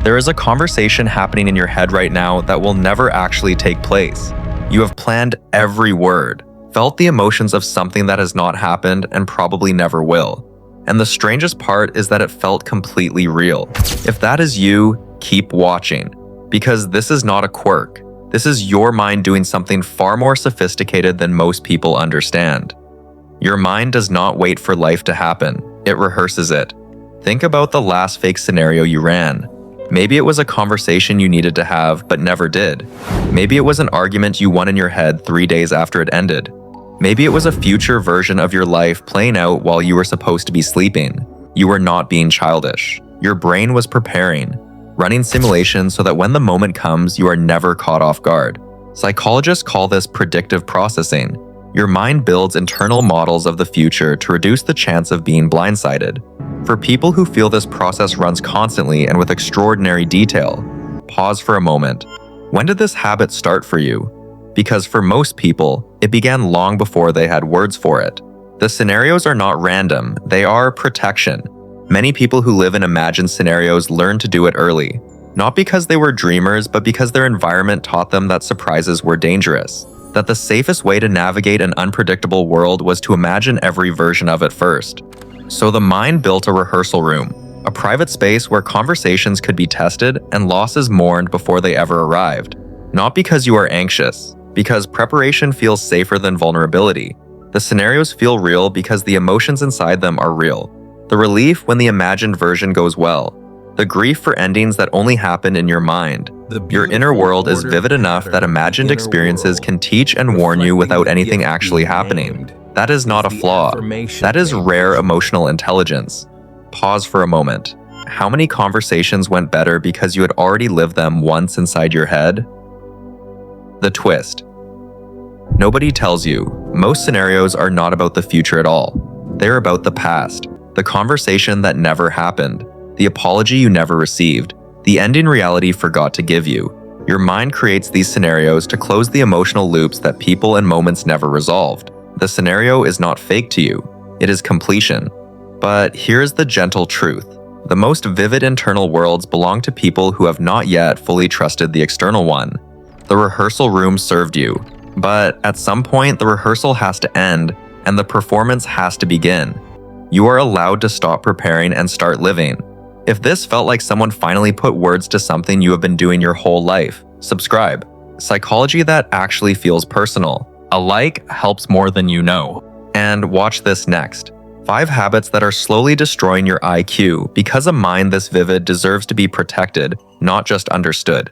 There is a conversation happening in your head right now that will never actually take place. You have planned every word, felt the emotions of something that has not happened and probably never will. And the strangest part is that it felt completely real. If that is you, keep watching, because this is not a quirk. This is your mind doing something far more sophisticated than most people understand. Your mind does not wait for life to happen, it rehearses it. Think about the last fake scenario you ran. Maybe it was a conversation you needed to have but never did. Maybe it was an argument you won in your head 3 days after it ended. Maybe it was a future version of your life playing out while you were supposed to be sleeping. You were not being childish. Your brain was preparing, running simulations so that when the moment comes, you are never caught off guard. Psychologists call this predictive processing. Your mind builds internal models of the future to reduce the chance of being blindsided. For people who feel this process runs constantly and with extraordinary detail, pause for a moment. When did this habit start for you? Because for most people, it began long before they had words for it. The scenarios are not random, they are protection. Many people who live in imagined scenarios learn to do it early, not because they were dreamers, but because their environment taught them that surprises were dangerous, that the safest way to navigate an unpredictable world was to imagine every version of it first. So the mind built a rehearsal room, a private space where conversations could be tested and losses mourned before they ever arrived. Not because you are anxious, because preparation feels safer than vulnerability. The scenarios feel real because the emotions inside them are real. The relief when the imagined version goes well. The grief for endings that only happen in your mind. Your inner world is vivid enough that imagined experiences can teach and warn you without anything actually happening. That is not a flaw. That is rare emotional intelligence. Pause for a moment. How many conversations went better because you had already lived them once inside your head? The twist. Nobody tells you. Most scenarios are not about the future at all. They're about the past. The conversation that never happened. The apology you never received. The ending reality forgot to give you. Your mind creates these scenarios to close the emotional loops that people and moments never resolved. The scenario is not fake to you. It is completion. But here's the gentle truth. The most vivid internal worlds belong to people who have not yet fully trusted the external one. The rehearsal room served you, but at some point the rehearsal has to end and the performance has to begin. You are allowed to stop preparing and start living. If this felt like someone finally put words to something you have been doing your whole life, subscribe. Psychology that actually feels personal. A like helps more than you know. And watch this next. 5 habits that are slowly destroying your IQ because a mind this vivid deserves to be protected, not just understood.